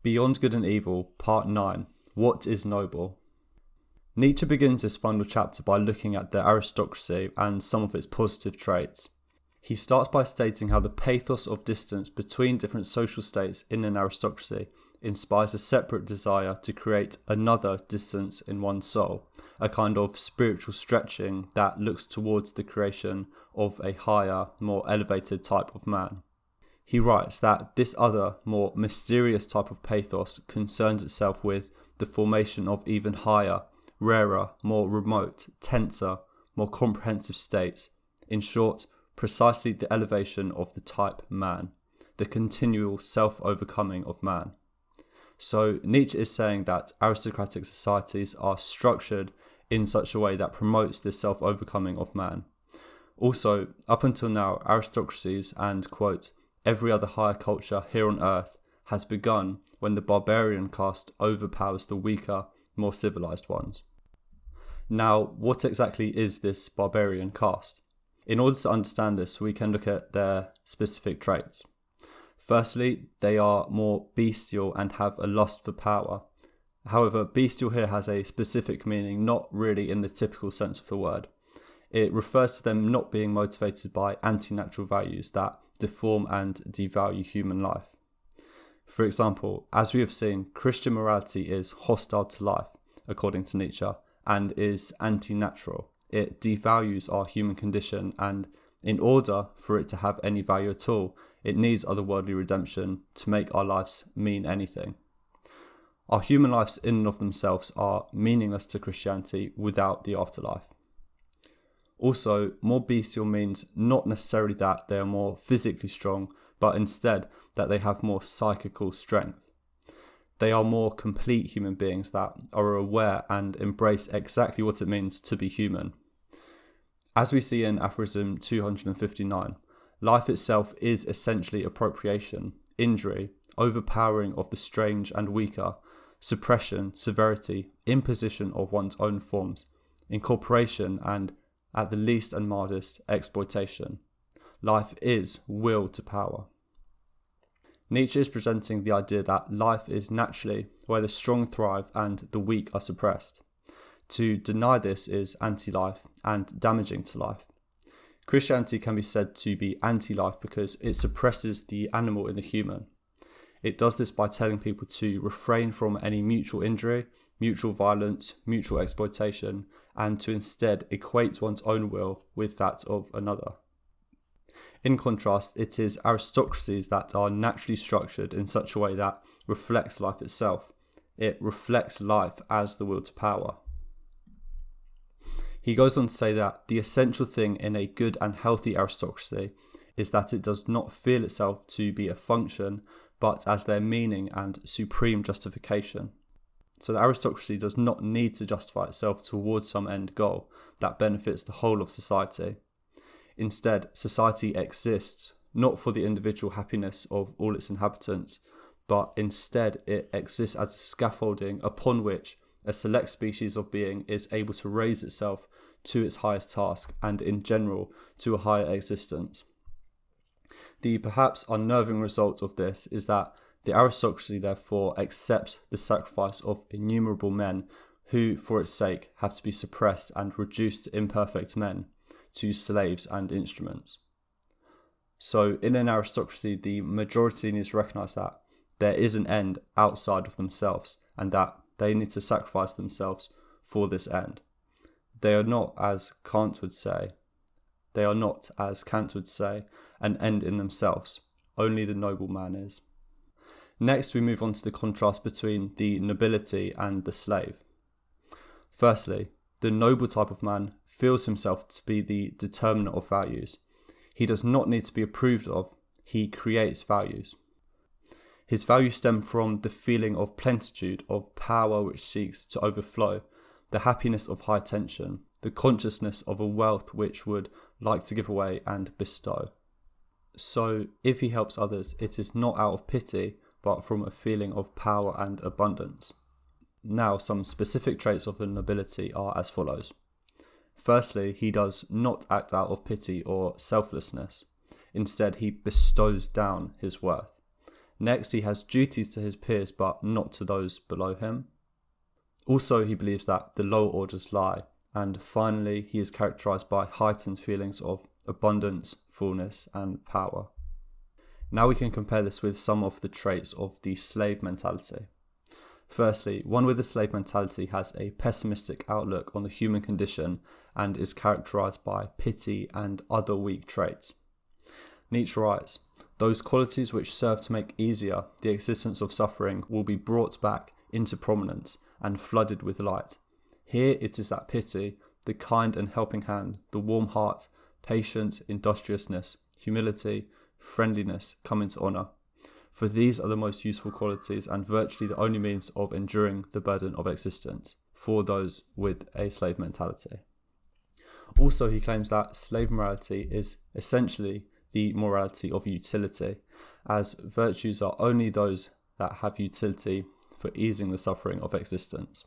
Beyond Good and Evil, Part 9. What is noble? Nietzsche begins this final chapter by looking at the aristocracy and some of its positive traits. He starts by stating how the pathos of distance between different social states in an aristocracy inspires a separate desire to create another distance in one's soul, a kind of spiritual stretching that looks towards the creation of a higher, more elevated type of man. He writes that this other, more mysterious type of pathos concerns itself with the formation of even higher, rarer, more remote, tenser, more comprehensive states. In short, precisely the elevation of the type man, the continual self-overcoming of man. So Nietzsche is saying that aristocratic societies are structured in such a way that promotes this self-overcoming of man. Also, up until now, aristocracies and, quote, every other higher culture here on earth has begun when the barbarian caste overpowers the weaker, more civilized ones. Now, what exactly is this barbarian caste? In order to understand this, we can look at their specific traits. Firstly, they are more bestial and have a lust for power. However, bestial here has a specific meaning, not really in the typical sense of the word. It refers to them not being motivated by anti-natural values that deform and devalue human life. For example, as we have seen, Christian morality is hostile to life, according to Nietzsche, and is anti-natural. It devalues our human condition, and in order for it to have any value at all, it needs otherworldly redemption to make our lives mean anything. Our human lives in and of themselves are meaningless to Christianity without the afterlife. Also, more bestial means not necessarily that they are more physically strong, but instead that they have more psychical strength. They are more complete human beings that are aware and embrace exactly what it means to be human. As we see in aphorism 259, life itself is essentially appropriation, injury, overpowering of the strange and weaker, suppression, severity, imposition of one's own forms, incorporation and, at the least and mildest, exploitation. Life is will to power. Nietzsche is presenting the idea that life is naturally where the strong thrive and the weak are suppressed. To deny this is anti-life and damaging to life. Christianity can be said to be anti-life because it suppresses the animal in the human. It does this by telling people to refrain from any mutual injury, mutual violence, mutual exploitation, and to instead equate one's own will with that of another. In contrast, it is aristocracies that are naturally structured in such a way that reflects life itself. It reflects life as the will to power. He goes on to say that the essential thing in a good and healthy aristocracy is that it does not feel itself to be a function, but as their meaning and supreme justification. So the aristocracy does not need to justify itself towards some end goal that benefits the whole of society. Instead, society exists not for the individual happiness of all its inhabitants, but instead it exists as a scaffolding upon which a select species of being is able to raise itself to its highest task and in general to a higher existence. The perhaps unnerving result of this is that the aristocracy therefore accepts the sacrifice of innumerable men who, for its sake, have to be suppressed and reduced to imperfect men, to slaves and instruments. So in an aristocracy, the majority needs to recognise that there is an end outside of themselves and that they need to sacrifice themselves for this end. They are not, as Kant would say, an end in themselves. Only the noble man is. Next, we move on to the contrast between the nobility and the slave. Firstly, the noble type of man feels himself to be the determinant of values. He does not need to be approved of, he creates values. His values stem from the feeling of plenitude, of power which seeks to overflow, the happiness of high tension, the consciousness of a wealth which would like to give away and bestow. So, if he helps others, it is not out of pity, but from a feeling of power and abundance. Now, some specific traits of the nobility are as follows. Firstly, he does not act out of pity or selflessness. Instead, he bestows down his worth. Next, he has duties to his peers but not to those below him. Also, he believes that the lower orders lie. And finally, he is characterized by heightened feelings of abundance, fullness, and power. Now we can compare this with some of the traits of the slave mentality. Firstly, one with a slave mentality has a pessimistic outlook on the human condition and is characterized by pity and other weak traits. Nietzsche writes, "Those qualities which serve to make easier the existence of suffering will be brought back into prominence and flooded with light. Here it is that pity, the kind and helping hand, the warm heart, patience, industriousness, humility, friendliness come into honour. For these are the most useful qualities and virtually the only means of enduring the burden of existence for those with a slave mentality." Also, he claims that slave morality is essentially the morality of utility, as virtues are only those that have utility for easing the suffering of existence.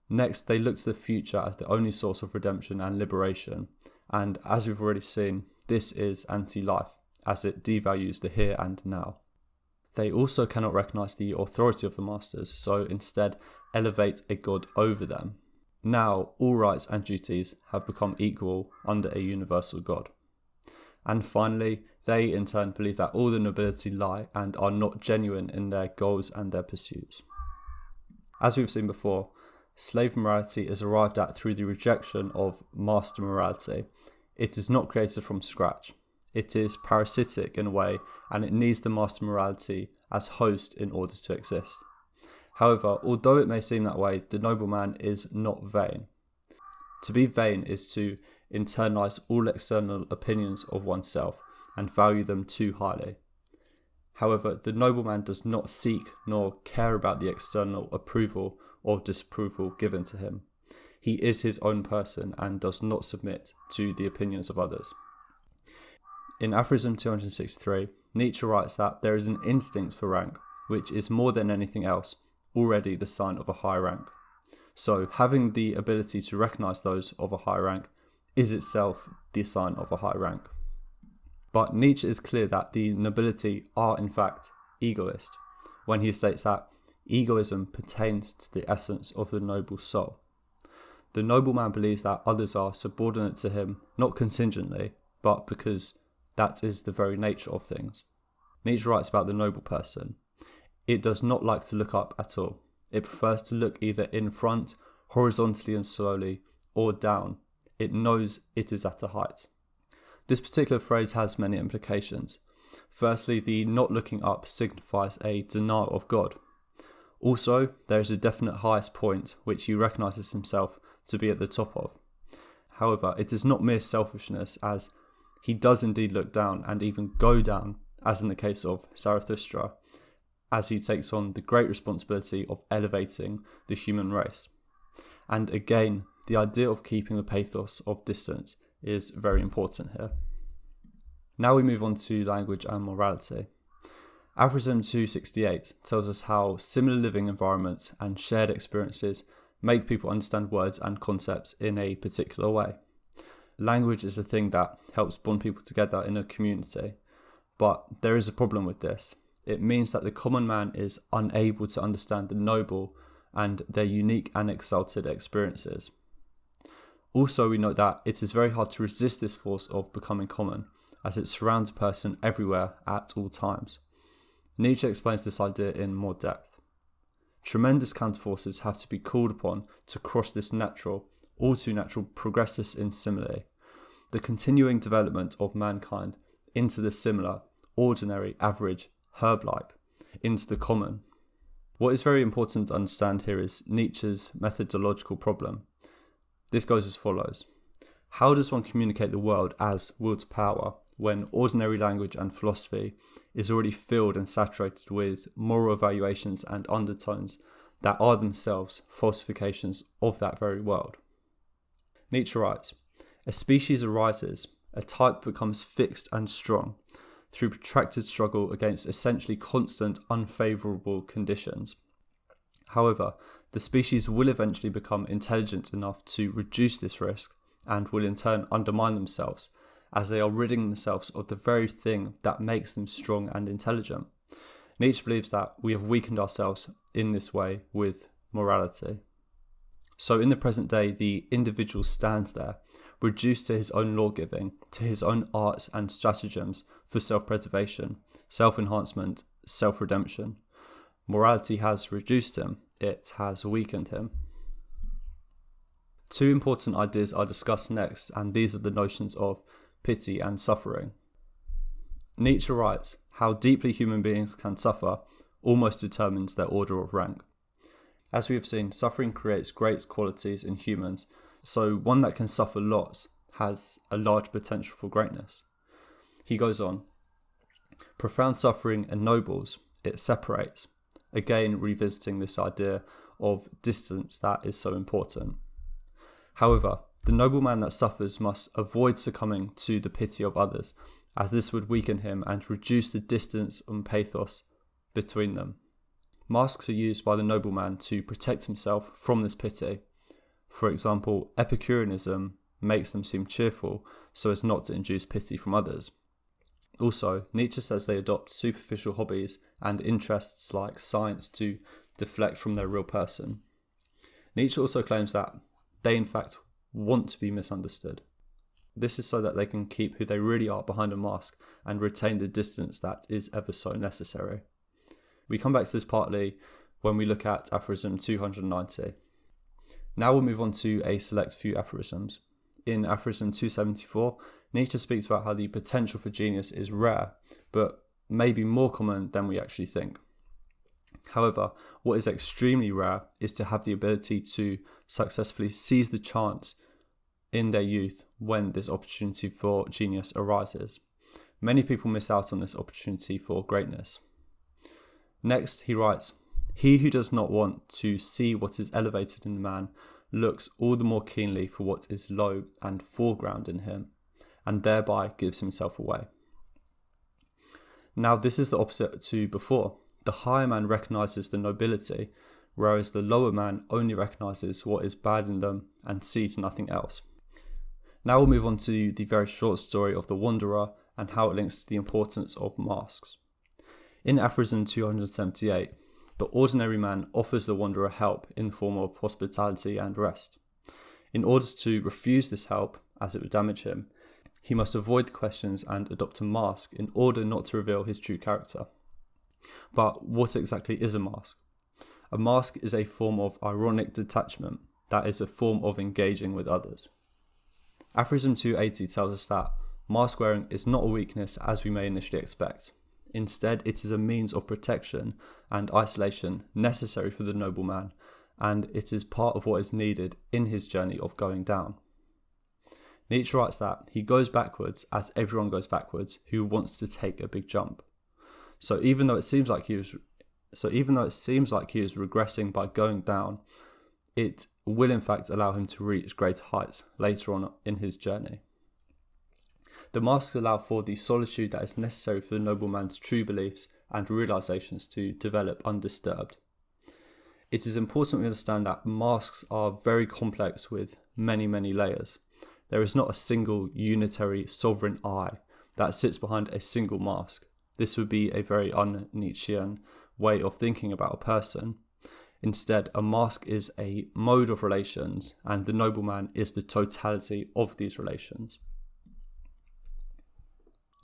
Next, they look to the future as the only source of redemption and liberation, and as we've already seen, this is anti-life, as it devalues the here and now. They also cannot recognise the authority of the masters, so instead elevate a god over them. Now, all rights and duties have become equal under a universal god. And finally, they in turn believe that all the nobility lie and are not genuine in their goals and their pursuits. As we've seen before, slave morality is arrived at through the rejection of master morality. It is not created from scratch. It is parasitic in a way, and it needs the master morality as host in order to exist. However, although it may seem that way, the nobleman is not vain. To be vain is to internalize all external opinions of oneself and value them too highly. However, the nobleman does not seek nor care about the external approval or disapproval given to him. He is his own person and does not submit to the opinions of others. In Aphorism 263, Nietzsche writes that there is an instinct for rank, which is more than anything else already the sign of a high rank. So having the ability to recognize those of a high rank is itself the sign of a high rank. But Nietzsche is clear that the nobility are in fact egoist, when he states that egoism pertains to the essence of the noble soul. The nobleman believes that others are subordinate to him, not contingently, but because that is the very nature of things. Nietzsche writes about the noble person. It does not like to look up at all. It prefers to look either in front, horizontally and slowly, or down. It knows it is at a height. This particular phrase has many implications. Firstly, the not looking up signifies a denial of God. Also, there is a definite highest point which he recognises himself to be at the top of. However, it is not mere selfishness, as he does indeed look down and even go down, as in the case of Zarathustra, as he takes on the great responsibility of elevating the human race. And again, the idea of keeping the pathos of distance is very important here. Now we move on to language and morality. Aphorism 268 tells us how similar living environments and shared experiences make people understand words and concepts in a particular way. Language is the thing that helps bond people together in a community, but there is a problem with this. It means that the common man is unable to understand the noble and their unique and exalted experiences. Also, we note that it is very hard to resist this force of becoming common, as it surrounds a person everywhere at all times. Nietzsche explains this idea in more depth. Tremendous counterforces have to be called upon to cross this natural, all too natural progressus in simile, the continuing development of mankind into the similar, ordinary, average, herb-like, into the common. What is very important to understand here is Nietzsche's methodological problem. This goes as follows. How does one communicate the world as will to power when ordinary language and philosophy is already filled and saturated with moral evaluations and undertones that are themselves falsifications of that very world? Nietzsche writes, "A species arises, a type becomes fixed and strong through protracted struggle against essentially constant unfavourable conditions. However, the species will eventually become intelligent enough to reduce this risk and will in turn undermine themselves, as they are ridding themselves of the very thing that makes them strong and intelligent. Nietzsche believes that we have weakened ourselves in this way with morality. So in the present day, the individual stands there, reduced to his own law-giving, to his own arts and stratagems for self-preservation, self-enhancement, self-redemption. Morality has reduced him, it has weakened him. Two important ideas are discussed next, and these are the notions of pity and suffering. Nietzsche writes, how deeply human beings can suffer almost determines their order of rank. As we have seen, suffering creates great qualities in humans, so one that can suffer lots has a large potential for greatness. He goes on, profound suffering ennobles, it separates, again revisiting this idea of distance that is so important. However, the nobleman that suffers must avoid succumbing to the pity of others, as this would weaken him and reduce the distance and pathos between them. Masks are used by the nobleman to protect himself from this pity. For example, Epicureanism makes them seem cheerful so as not to induce pity from others. Also, Nietzsche says they adopt superficial hobbies and interests like science to deflect from their real person. Nietzsche also claims that they in fact want to be misunderstood. This is so that they can keep who they really are behind a mask and retain the distance that is ever so necessary. We come back to this partly when we look at aphorism 290. Now we'll move on to a select few aphorisms. In aphorism 274, Nietzsche speaks about how the potential for genius is rare, but maybe more common than we actually think. However, what is extremely rare is to have the ability to successfully seize the chance in their youth when this opportunity for genius arises. Many people miss out on this opportunity for greatness. Next, he writes, he who does not want to see what is elevated in man looks all the more keenly for what is low and foreground in him, and thereby gives himself away. Now, this is the opposite to before. The higher man recognises the nobility, whereas the lower man only recognises what is bad in them and sees nothing else. Now we'll move on to the very short story of the Wanderer and how it links to the importance of masks. In aphorism 278, the ordinary man offers the wanderer help in the form of hospitality and rest. In order to refuse this help, as it would damage him, he must avoid the questions and adopt a mask in order not to reveal his true character. But what exactly is a mask? A mask is a form of ironic detachment, that is a form of engaging with others. Aphorism 280 tells us that mask wearing is not a weakness as we may initially expect. Instead, it is a means of protection and isolation necessary for the nobleman, and it is part of what is needed in his journey of going down. Nietzsche writes that he goes backwards as everyone goes backwards who wants to take a big jump. So even though it seems like he is regressing by going down, it will in fact allow him to reach greater heights later on in his journey. The masks allow for the solitude that is necessary for the nobleman's true beliefs and realizations to develop undisturbed. It is important we understand that masks are very complex with many, many layers. There is not a single unitary sovereign I that sits behind a single mask. This would be a very un-Nietzschean way of thinking about a person. Instead, a mask is a mode of relations, and the nobleman is the totality of these relations.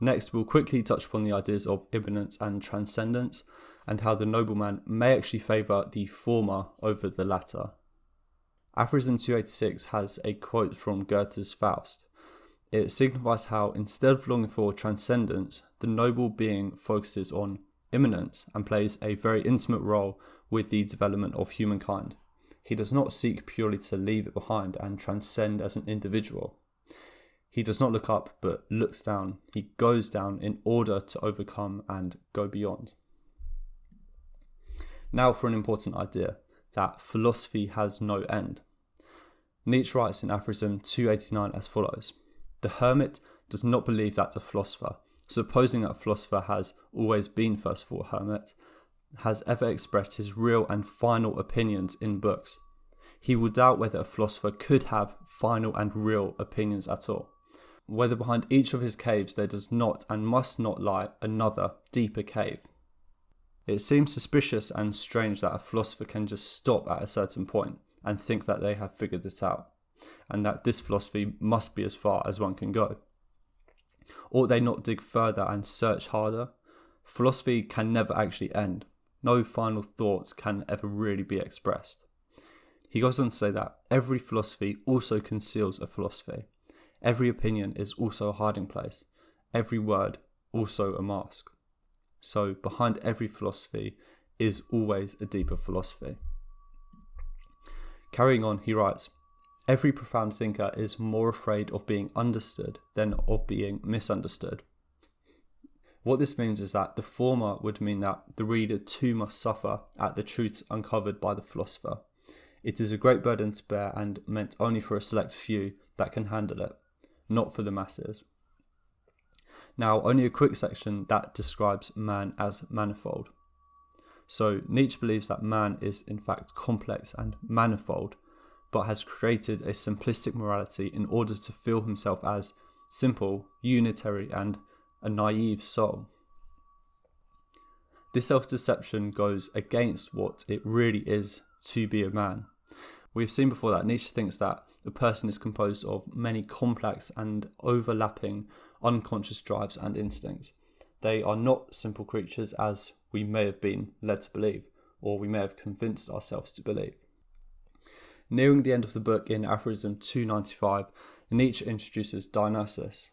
Next, we'll quickly touch upon the ideas of imminence and transcendence, and how the nobleman may actually favour the former over the latter. Aphorism 286 has a quote from Goethe's Faust. It signifies how, instead of longing for transcendence, the noble being focuses on imminence and plays a very intimate role with the development of humankind. He does not seek purely to leave it behind and transcend as an individual. He does not look up, but looks down. He goes down in order to overcome and go beyond. Now for an important idea, that philosophy has no end. Nietzsche writes in aphorism 289 as follows: the hermit does not believe that a philosopher, supposing that a philosopher has always been first of all a hermit, has ever expressed his real and final opinions in books. He will doubt whether a philosopher could have final and real opinions at all, whether behind each of his caves there does not and must not lie another, deeper cave. It seems suspicious and strange that a philosopher can just stop at a certain point and think that they have figured it out, and that this philosophy must be as far as one can go. Ought they not dig further and search harder? Philosophy can never actually end. No final thoughts can ever really be expressed. He goes on to say that every philosophy also conceals a philosophy. Every opinion is also a hiding place. Every word also a mask. So behind every philosophy is always a deeper philosophy. Carrying on, he writes, every profound thinker is more afraid of being understood than of being misunderstood. What this means is that the former would mean that the reader too must suffer at the truths uncovered by the philosopher. It is a great burden to bear and meant only for a select few that can handle it, not for the masses. Now, only a quick section that describes man as manifold. So Nietzsche believes that man is in fact complex and manifold, but has created a simplistic morality in order to feel himself as simple, unitary, and a naive soul. This self-deception goes against what it really is to be a man. We've seen before that Nietzsche thinks that a person is composed of many complex and overlapping unconscious drives and instincts. They are not simple creatures as we may have been led to believe, or we may have convinced ourselves to believe. Nearing the end of the book in aphorism 295, Nietzsche introduces Dionysus.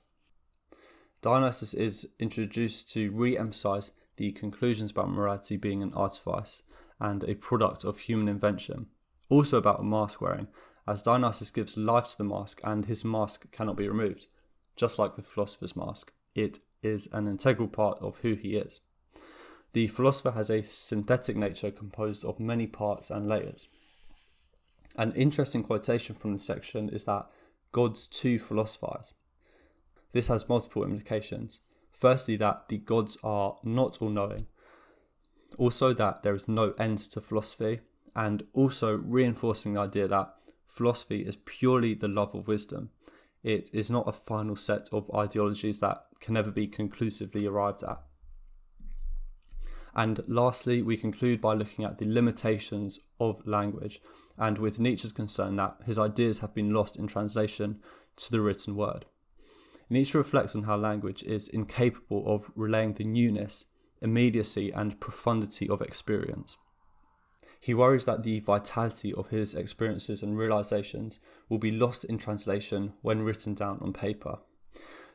Dionysus is introduced to re-emphasize the conclusions about morality being an artifice and a product of human invention. Also about mask wearing, as Dionysus gives life to the mask and his mask cannot be removed. Just like the philosopher's mask, it is an integral part of who he is. The philosopher has a synthetic nature composed of many parts and layers. An interesting quotation from this section is that gods too philosophize. This has multiple implications. Firstly, that the gods are not all-knowing. Also that there is no end to philosophy, and also reinforcing the idea that philosophy is purely the love of wisdom. It is not a final set of ideologies that can never be conclusively arrived at. And lastly, we conclude by looking at the limitations of language, and with Nietzsche's concern that his ideas have been lost in translation to the written word. Nietzsche reflects on how language is incapable of relaying the newness, immediacy, and profundity of experience. He worries that the vitality of his experiences and realizations will be lost in translation when written down on paper.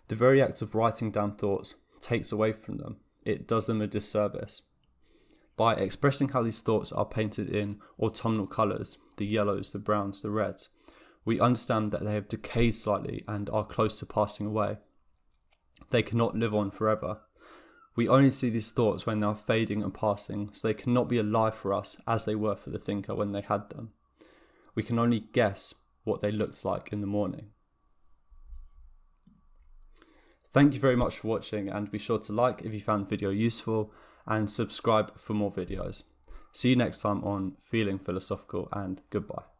The very act of writing down thoughts takes away from them. It does them a disservice. By expressing how these thoughts are painted in autumnal colours, the yellows, the browns, the reds, we understand that they have decayed slightly and are close to passing away. They cannot live on forever. We only see these thoughts when they are fading and passing, so they cannot be alive for us as they were for the thinker when they had them. We can only guess what they looked like in the morning. Thank you very much for watching, and be sure to like if you found the video useful and subscribe for more videos. See you next time on Feeling Philosophical, and goodbye.